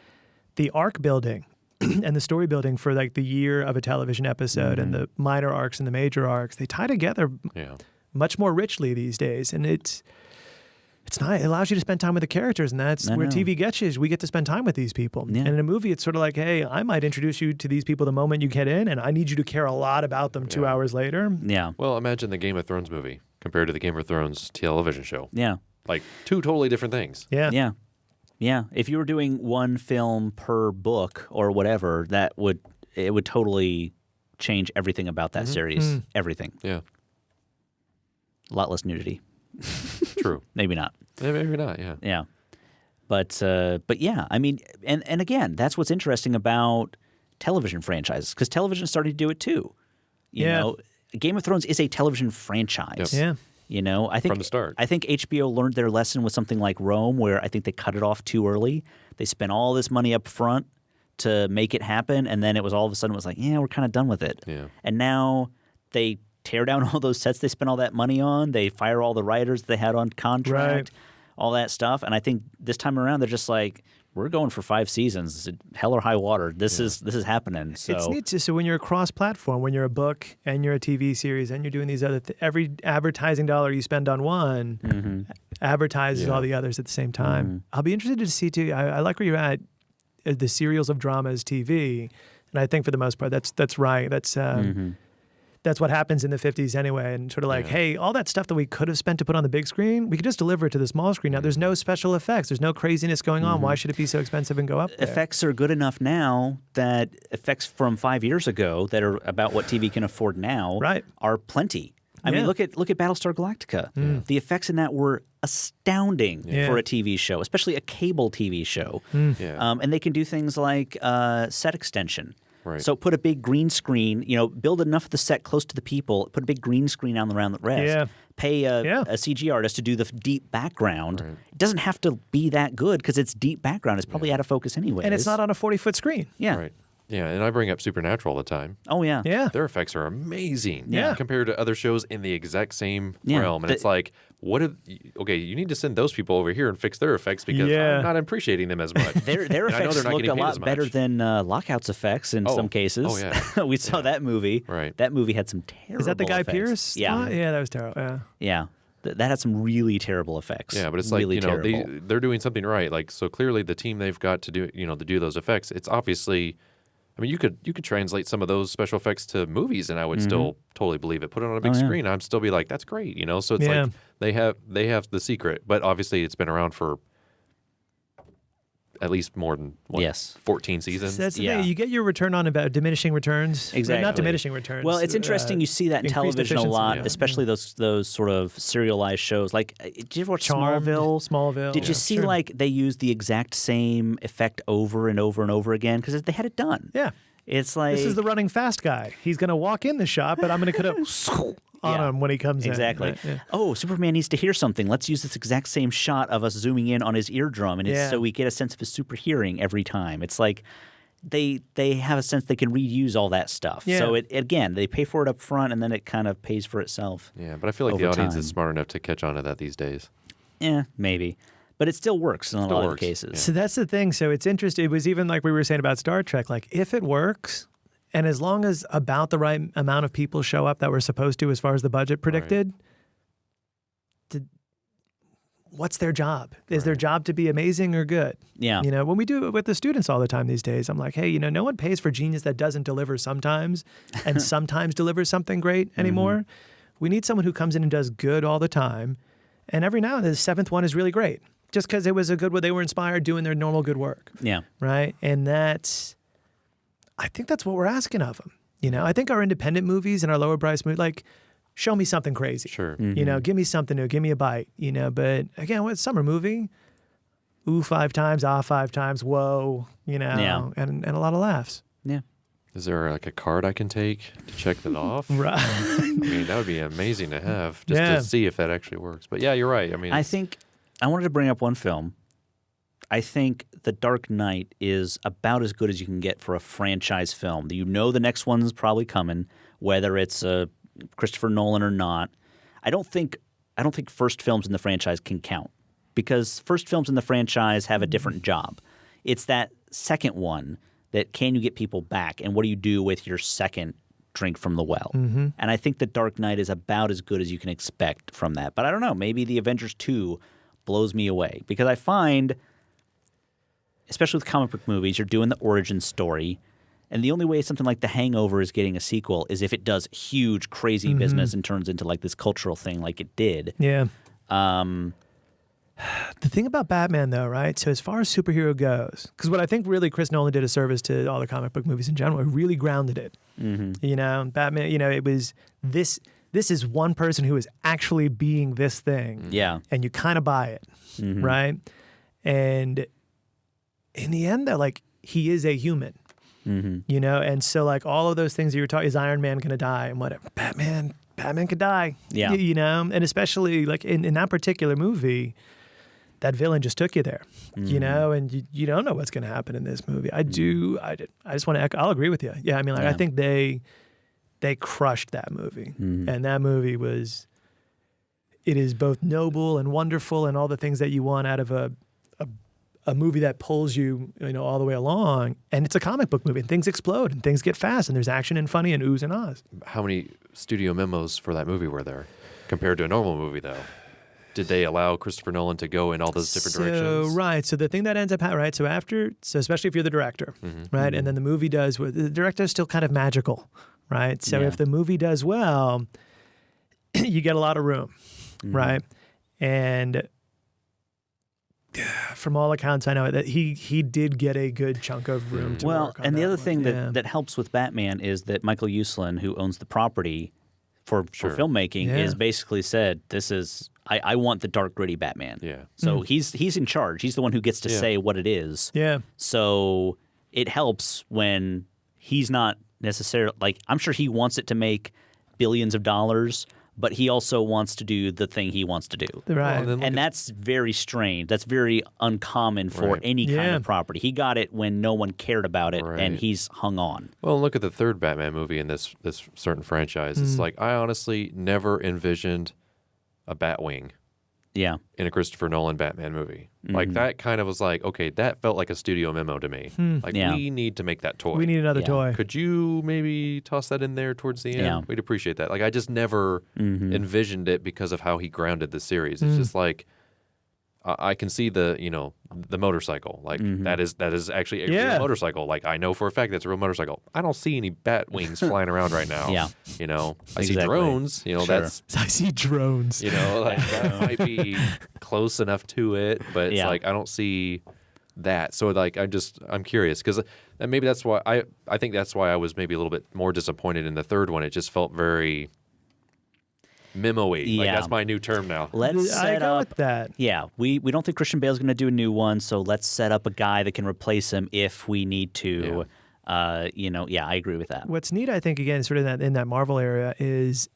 Speaker 3: the arc building and the story building for like the year of a television episode and the minor arcs and the major arcs, they tie together much more richly these days, and it's nice. It allows you to spend time with the characters, and that's where TV gets you. Is we get to spend time with these people.
Speaker 1: Yeah.
Speaker 3: And in a movie, it's sort of like, hey, I might introduce you to these people the moment you get in, and I need you to care a lot about them 2 hours later.
Speaker 1: Yeah.
Speaker 2: Well, imagine the Game of Thrones movie compared to the Game of Thrones television show.
Speaker 1: Yeah.
Speaker 2: Like two totally different things.
Speaker 3: Yeah.
Speaker 1: Yeah. Yeah. If you were doing one film per book or whatever, it would totally change everything about that series. Everything.
Speaker 2: Yeah.
Speaker 1: A lot less nudity.
Speaker 2: True.
Speaker 1: Maybe not.
Speaker 2: Yeah, maybe not, yeah.
Speaker 1: Yeah. But yeah, I mean, and again, that's what's interesting about television franchises, because television started to do it too. You know, Game of Thrones is a television franchise.
Speaker 2: Yep.
Speaker 3: Yeah.
Speaker 1: You know, I think
Speaker 2: From the start.
Speaker 1: I think HBO learned their lesson with something like Rome, where I think they cut it off too early. They spent all this money up front to make it happen, and then it was all of a sudden it was like, yeah, we're kind of done with it.
Speaker 2: Yeah.
Speaker 1: And now they tear down all those sets they spent all that money on. They fire all the writers they had on contract, all that stuff. And I think this time around they're just like, we're going for 5 seasons, hell or high water. This is happening. So
Speaker 3: It's neat too. So when you're a cross-platform, when you're a book and you're a TV series and you're doing these other, every advertising dollar you spend on one advertises all the others at the same time. I'll be interested to see too. I like where you're at. The serials of drama as TV, and I think for the most part that's right. That's what happens in the 50s anyway, and sort of like, hey, all that stuff that we could have spent to put on the big screen, we could just deliver it to the small screen. Now, there's no special effects. There's no craziness going on. Why should it be so expensive and go up there?
Speaker 1: effects are good enough now that effects from 5 years ago that are about what TV can afford now are plenty. I mean, look at Battlestar Galactica. The effects in that were astounding for a TV show, especially a cable TV show. And they can do things like set extension.
Speaker 2: Right.
Speaker 1: So put a big green screen, build enough of the set close to the people, put a big green screen on around the rest. Pay a CG artist to do the deep background. It doesn't have to be that good because it's deep background. It's probably out of focus anyway.
Speaker 3: And it's not on a 40-foot screen.
Speaker 1: Yeah.
Speaker 2: Right. Yeah, and I bring up Supernatural all the time.
Speaker 1: Oh, yeah.
Speaker 3: Yeah.
Speaker 2: Their effects are amazing
Speaker 3: Yeah.
Speaker 2: compared to other shows in the exact same
Speaker 1: Yeah.
Speaker 2: realm. And it's like, you need to send those people over here and fix their effects because I'm not appreciating them as much.
Speaker 1: Their
Speaker 2: And I know
Speaker 1: effects
Speaker 2: they're not
Speaker 1: look
Speaker 2: getting
Speaker 1: a
Speaker 2: paid
Speaker 1: lot
Speaker 2: as
Speaker 1: better
Speaker 2: much.
Speaker 1: than Lockout's effects in some cases.
Speaker 2: Oh, yeah.
Speaker 1: We saw that movie.
Speaker 2: Right.
Speaker 1: That movie had some terrible
Speaker 3: Is that the Guy
Speaker 1: effects.
Speaker 3: Pearce?
Speaker 1: Yeah.
Speaker 3: Spot? Yeah, that was terrible. Yeah.
Speaker 1: Yeah. That had some really terrible effects.
Speaker 2: Yeah, but it's
Speaker 1: really
Speaker 2: like,
Speaker 1: terrible.
Speaker 2: they're doing something right. Like, so clearly the team they've got to do those effects, it's obviously, I mean, you could translate some of those special effects to movies, and I would still totally believe it. Put it on a big screen, I'd still be like, that's great, So it's like they have the secret, but obviously it's been around for at least more than 14 seasons.
Speaker 3: So that's the thing. You get your return on about diminishing returns.
Speaker 1: Exactly.
Speaker 3: Not diminishing returns.
Speaker 1: Well, it's interesting. You see that in
Speaker 3: increased
Speaker 1: television a
Speaker 3: efficiency.
Speaker 1: lot,
Speaker 3: Yeah.
Speaker 1: especially those sort of serialized shows. Like, did you ever watch
Speaker 3: Charmed,
Speaker 1: Smallville? Did you see
Speaker 3: sure.
Speaker 1: like they used the exact same effect over and over and over again because they had it done?
Speaker 3: Yeah.
Speaker 1: It's like
Speaker 3: This is the running fast guy. He's going to walk in the shop, but I'm going to cut up on him when he comes
Speaker 1: exactly.
Speaker 3: in. Right?
Speaker 1: Oh, Superman needs to hear something. Let's use this exact same shot of us zooming in on his eardrum, and it's so we get a sense of his super hearing every time. It's like they have a sense they can reuse all that stuff.
Speaker 3: Yeah.
Speaker 1: So again, they pay for it up front, and then it kind of pays for itself.
Speaker 2: Yeah, but I feel like the
Speaker 1: over
Speaker 2: audience
Speaker 1: time.
Speaker 2: is smart enough to catch on to that these days.
Speaker 1: Yeah, maybe. But it still works in a lot of cases.
Speaker 3: So that's the thing. So it's interesting. It was even like we were saying about Star Trek. Like, if it works, and as long as about the right amount of people show up that were supposed to as far as the budget predicted, what's their job? Is their job to be amazing or good?
Speaker 1: Yeah.
Speaker 3: When we do it with the students all the time these days, I'm like, hey, no one pays for genius that doesn't deliver sometimes and sometimes delivers something great anymore. We need someone who comes in and does good all the time. And every now and then, the seventh one is really great just because it was a good one. They were inspired doing their normal good work.
Speaker 1: Yeah.
Speaker 3: Right. And I think that's what we're asking of them. I think our independent movies and our lower price movies, like, show me something crazy.
Speaker 2: Sure.
Speaker 3: Give me something new. Give me a bite. But again, what summer movie? Ooh 5 times, ah 5 times, whoa. And a lot of laughs.
Speaker 1: Yeah.
Speaker 2: Is there like a card I can take to check that off?
Speaker 3: Right.
Speaker 2: I mean, that would be amazing to have just to see if that actually works. But yeah, you're right. I mean,
Speaker 1: I think I wanted to bring up one film. I think The Dark Knight is about as good as you can get for a franchise film. You know the next one's probably coming, whether it's Christopher Nolan or not. I don't think first films in the franchise can count because first films in the franchise have a different job. It's that second one that can you get people back, and what do you do with your second drink from the well? And I think The Dark Knight is about as good as you can expect from that. But I don't know. Maybe The Avengers 2 blows me away because I find, especially with comic book movies, you're doing the origin story. And the only way something like The Hangover is getting a sequel is if it does huge, crazy business and turns into like this cultural thing like it did.
Speaker 3: Yeah. The thing about Batman, though, right? So as far as superhero goes, because what I think really Chris Nolan did a service to all the comic book movies in general, it really grounded it. You know, Batman, you know, it was this is one person who is actually being this thing.
Speaker 1: Yeah.
Speaker 3: And you kind of buy it, right? And in the end, though, like, he is a human. You know, and so like all of those things that you were talking, is Iron Man going to die and whatever? Batman could die.
Speaker 1: Yeah.
Speaker 3: You know, and especially like in that particular movie, that villain just took you there, you know, and you don't know what's going to happen in this movie. I just want to echo, I'll agree with you. Yeah. I mean, like, I think they crushed that movie, and that movie it is both noble and wonderful and all the things that you want out of a movie that pulls you, you know, all the way along. And it's a comic book movie, and things explode and things get fast and there's action and funny and oohs and ahs.
Speaker 2: How many studio memos for that movie were there compared to a normal movie, though? Did they allow Christopher Nolan to go in all those different directions?
Speaker 3: Right. So the thing that ends up happening, right? So especially if you're the director, right? And then the movie does, the director is still kind of magical, right? So if the movie does well, you get a lot of room, right? And from all accounts, I know that he did get a good chunk of room to work on.
Speaker 1: And the other thing
Speaker 3: that
Speaker 1: that helps with Batman is that Michael Uslan, who owns the property for filmmaking, is basically said, "This is I want the dark, gritty Batman."
Speaker 2: Yeah.
Speaker 1: So he's in charge. He's the one who gets to say what it is.
Speaker 3: Yeah.
Speaker 1: So it helps when he's not necessarily like. I'm sure he wants it to make billions of dollars, but he also wants to do the thing he wants to do.
Speaker 3: Right.
Speaker 2: Well,
Speaker 1: and that's very strange. That's very uncommon for any kind of property. He got it when no one cared about it, and he's hung on.
Speaker 2: Well, look at the third Batman movie in this certain franchise. It's like, I honestly never envisioned a Batwing in a Christopher Nolan Batman movie. Like, that kind of was like, okay, that felt like a studio memo to me. Like, we need to make that toy.
Speaker 3: We need another toy.
Speaker 2: Could you maybe toss that in there towards the end?
Speaker 1: Yeah.
Speaker 2: We'd appreciate that. Like, I just never envisioned it because of how he grounded the series. It's just like, I can see the motorcycle. Like, that is actually a real motorcycle. Like, I know for a fact that's a real motorcycle. I don't see any bat wings flying around right now.
Speaker 1: Yeah.
Speaker 2: You know, I see drones. You know, that's,
Speaker 3: I see drones.
Speaker 2: you know, like that might be close enough to it, but it's like, I don't see that. So like, I'm curious because maybe that's why I think that's why I was maybe a little bit more disappointed in the third one. It just felt very memo-y. Like, that's my new term now.
Speaker 1: Let's set
Speaker 3: go
Speaker 1: up
Speaker 3: with that.
Speaker 1: Yeah, we don't think Christian Bale's going to do a new one, so let's set up a guy that can replace him if we need to. I agree with that.
Speaker 3: What's neat, I think, again, sort of in that Marvel area, is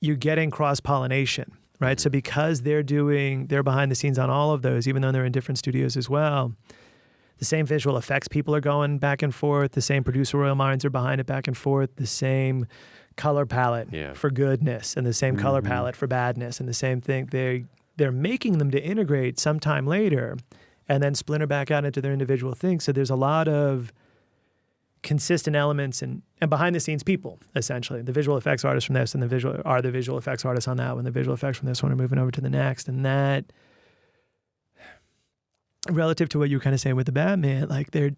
Speaker 3: you're getting cross-pollination, right? So because they're behind the scenes on all of those, even though they're in different studios as well, the same visual effects people are going back and forth, the same producer royal minds are behind it back and forth, the same color palette for goodness and the same color palette for badness and the same thing. They're making them to integrate sometime later and then splinter back out into their individual things. So there's a lot of consistent elements and behind the scenes people, essentially. The visual effects artists from this and the visual effects artists on that one. The visual effects from this one are moving over to the next. And that, relative to what you were kind of saying with the Batman, like they're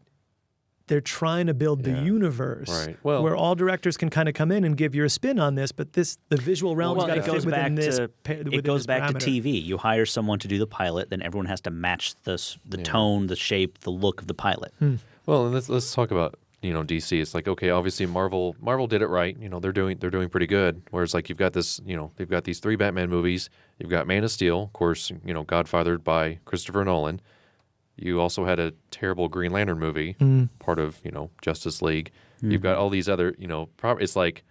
Speaker 3: trying to build the universe where all directors can kind of come in and give you a spin on this, but the visual realm's got to fit within this. It
Speaker 1: goes back to TV. You hire someone to do the pilot, then everyone has to match the tone, the shape, the look of the pilot.
Speaker 2: Well, and let's talk about DC. It's like, okay, obviously Marvel did it right. They're doing pretty good. Whereas like you've got this, they've got these 3 Batman movies. You've got Man of Steel, of course, godfathered by Christopher Nolan. You also had a terrible Green Lantern movie, part of, Justice League. You've got all these other, it's like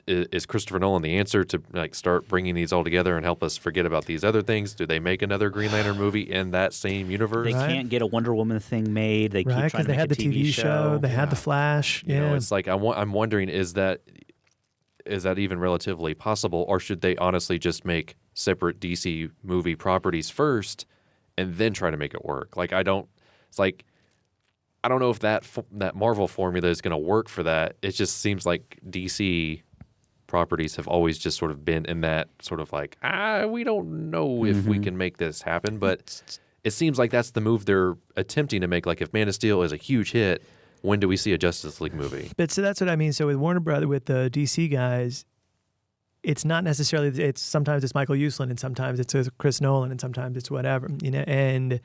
Speaker 2: is Christopher Nolan the answer to like start bringing these all together and help us forget about these other things? Do they make another Green Lantern movie in that same universe?
Speaker 1: They can't get a Wonder Woman thing made. They keep trying to
Speaker 3: they
Speaker 1: make
Speaker 3: had
Speaker 1: a
Speaker 3: the TV show. They had the Flash.
Speaker 2: You know, it's like I'm wondering, is that even relatively possible, or should they honestly just make separate DC movie properties first and then try to make it work? Like I don't know if that Marvel formula is going to work for that. It just seems like DC properties have always just sort of been in that sort of like, we don't know if we can make this happen. But it seems like that's the move they're attempting to make. Like if Man of Steel is a huge hit, when do we see a Justice League movie?
Speaker 3: But so that's what I mean. So with Warner Brothers, with the DC guys, it's not necessarily, it's sometimes it's Michael Uslan and sometimes it's Chris Nolan and sometimes it's whatever, you know, and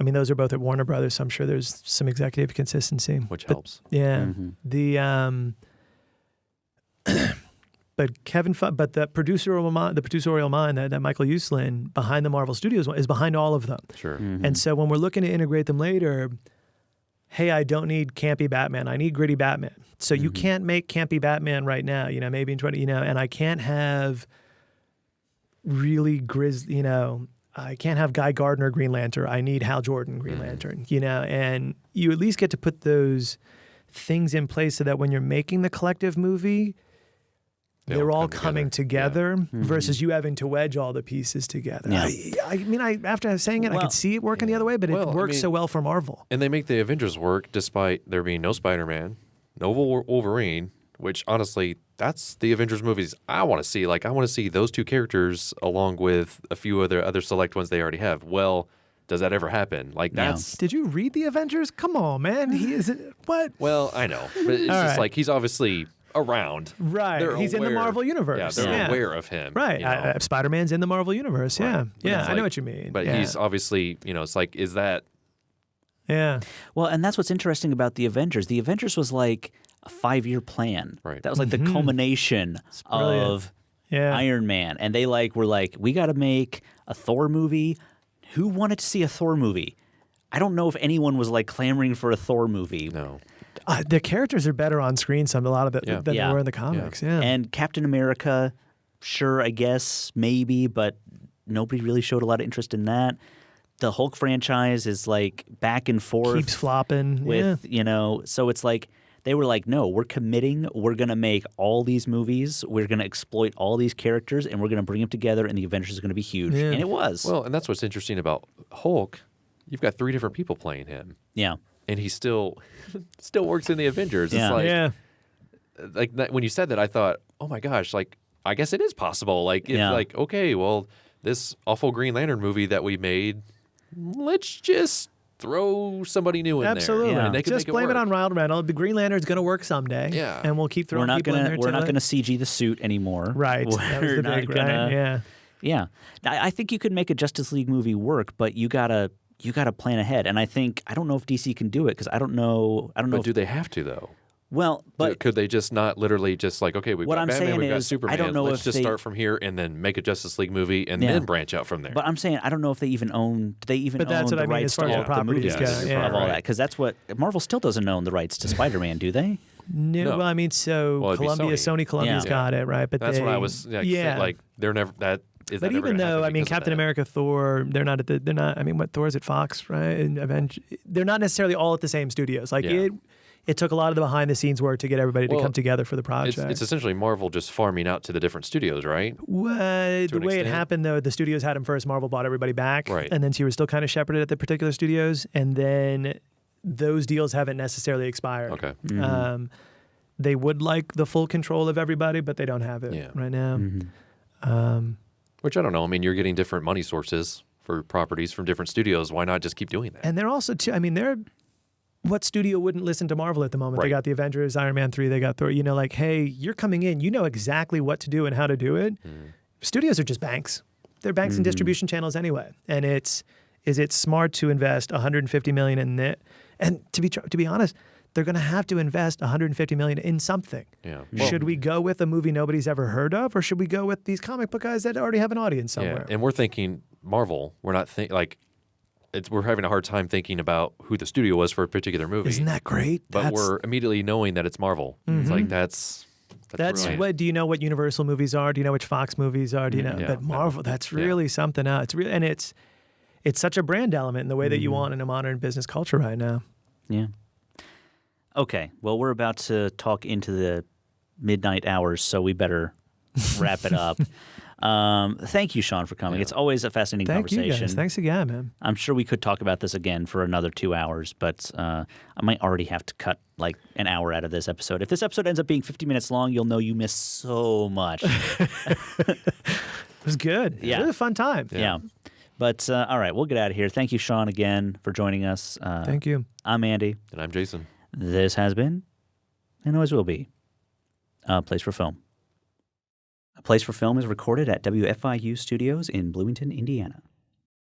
Speaker 3: I mean, those are both at Warner Brothers, so I'm sure there's some executive consistency.
Speaker 2: Which helps.
Speaker 3: Yeah. The but but the producerial mind that Michael Uslan behind the Marvel Studios is behind all of them.
Speaker 2: Sure.
Speaker 3: And so when we're looking to integrate them later, hey, I don't need campy Batman. I need gritty Batman. So you can't make campy Batman right now, you know, maybe in 20, you know, and I can't have really grisly, you know, I can't have Guy Gardner Green Lantern. I need Hal Jordan Green Lantern, you know, and you at least get to put those things in place so that when you're making the collective movie, they're all coming together versus you having to wedge all the pieces together.
Speaker 1: Yeah.
Speaker 3: I mean, after saying it, I could see it working the other way, but it works so well for Marvel.
Speaker 2: And they make the Avengers work despite there being no Spider-Man, no Wolverine, which honestly, that's the Avengers movies I want to see. Like, I want to see those two characters along with a few other select ones they already have. Well, does that ever happen? Like, that's...
Speaker 3: Did you read the Avengers? Come on, man. He is... What?
Speaker 2: Well, I know. But it's just like, he's obviously around.
Speaker 3: Right. He's in the Marvel universe.
Speaker 2: Yeah, they're aware of him.
Speaker 3: Right.
Speaker 2: You know?
Speaker 3: Spider-Man's in the Marvel universe. Yeah.
Speaker 2: Right.
Speaker 3: Yeah, I know what you mean.
Speaker 2: But he's obviously, you know, it's like, is that...
Speaker 3: Yeah.
Speaker 1: Well, and that's what's interesting about the Avengers. The Avengers was like a 5-year plan.
Speaker 2: Right.
Speaker 1: That was like the culmination of Iron Man. And they were like, we got to make a Thor movie. Who wanted to see a Thor movie? I don't know if anyone was like clamoring for a Thor movie.
Speaker 2: No.
Speaker 3: The characters are better on screen, a lot of it, than they were in the comics. Yeah.
Speaker 1: And Captain America, sure, I guess, maybe, but nobody really showed a lot of interest in that. The Hulk franchise is like back and forth.
Speaker 3: Keeps flopping.
Speaker 1: With, you know, so it's like, they were like, no, we're committing. We're going to make all these movies. We're going to exploit all these characters, and we're going to bring them together, and the Avengers is going to be huge.
Speaker 3: Yeah.
Speaker 1: And it was.
Speaker 2: Well, and that's what's interesting about Hulk. You've got 3 different people playing him.
Speaker 1: Yeah.
Speaker 2: And he still works in the Avengers.
Speaker 1: Yeah.
Speaker 2: It's like when you said that, I thought, oh my gosh, like, I guess it is possible. Like, if, like, okay, well, this awful Green Lantern movie that we made, let's just throw somebody new in
Speaker 3: Absolutely.
Speaker 2: there. And they can
Speaker 3: just
Speaker 2: make
Speaker 3: blame
Speaker 2: it
Speaker 3: on Ryan Reynolds. The Green Lantern's going to work someday.
Speaker 2: Yeah.
Speaker 3: And we'll keep throwing people in there.
Speaker 1: We're not going to CG the suit anymore.
Speaker 3: Right. That was the big, right? Yeah.
Speaker 1: Yeah. I think you could make a Justice League movie work, but you gotta plan ahead. And I don't know if DC can do it because I don't know.
Speaker 2: But do they have to though?
Speaker 1: Well, but
Speaker 2: could they just not literally just like, okay, we've got Batman, we've got Superman.
Speaker 1: I don't know
Speaker 2: Let's just start from here and then make a Justice League movie and then branch out from there.
Speaker 1: But I'm saying I don't know if they even own. Do they even own the rights to all the movies of all that? Because that's what Marvel still doesn't own the rights to Spider-Man, do they?
Speaker 3: No. Well, I mean, so Sony Columbia's got it, right? But
Speaker 2: that's what I was. Like they're never that.
Speaker 3: But even though, I mean, Captain America, Thor, they're not. I mean, what Thor is at Fox, right? And they're not necessarily all at the same studios. Like it took a lot of the behind the scenes work to get everybody to come together for the project.
Speaker 2: It's essentially Marvel just farming out to the different studios, right?
Speaker 3: The way it happened, though, the studios had them first. Marvel bought everybody back,
Speaker 2: right?
Speaker 3: And then so you were still kind of shepherded at the particular studios, and then those deals haven't necessarily expired.
Speaker 2: Okay.
Speaker 3: Mm-hmm. They would like the full control of everybody, but they don't have it right now.
Speaker 1: Mm-hmm.
Speaker 2: Which I don't know. I mean, you're getting different money sources for properties from different studios. Why not just keep doing that?
Speaker 3: And they're also, too, I mean, what studio wouldn't listen to Marvel at the moment?
Speaker 2: Right.
Speaker 3: They got the Avengers, Iron Man 3, they got Thor. You know, like, hey, you're coming in. You know exactly what to do and how to do it. Studios are just banks. They're banks and distribution channels anyway. And is it smart to invest $150 million in it? And to be honest, they're going to have to invest $150 million in something.
Speaker 2: Yeah.
Speaker 3: Well, should we go with a movie nobody's ever heard of, or should we go with these comic book guys that already have an audience somewhere?
Speaker 2: Yeah. And we're thinking Marvel. We're not we're having a hard time thinking about who the studio was for a particular movie.
Speaker 3: Isn't that great?
Speaker 2: But we're immediately knowing that it's Marvel. It's like that's
Speaker 3: That's
Speaker 2: brilliant.
Speaker 3: what. Do you know what Universal movies are? Do you know which Fox movies are? Do you know?
Speaker 2: Yeah.
Speaker 3: But Marvel, that's really something else. It's really, and it's such a brand element in the way that you want in a modern business culture right now.
Speaker 1: Yeah. Okay. Well, we're about to talk into the midnight hours, so we better wrap it up. Thank you, Sean, for coming. It's always a fascinating conversation.
Speaker 3: Thank you, guys. Thanks again, man.
Speaker 1: I'm sure we could talk about this again for another 2 hours, but I might already have to cut like an hour out of this episode. If this episode ends up being 50 minutes long, you'll know you missed so much.
Speaker 3: It was good.
Speaker 1: Yeah.
Speaker 3: It was a fun time.
Speaker 1: Yeah. But all right, we'll get out of here. Thank you, Sean, again for joining us.
Speaker 3: Thank you.
Speaker 1: I'm Andy.
Speaker 2: And I'm Jason.
Speaker 1: This has been, and always will be, A Place for Film. A Place for Film is recorded at WFIU Studios in Bloomington, Indiana.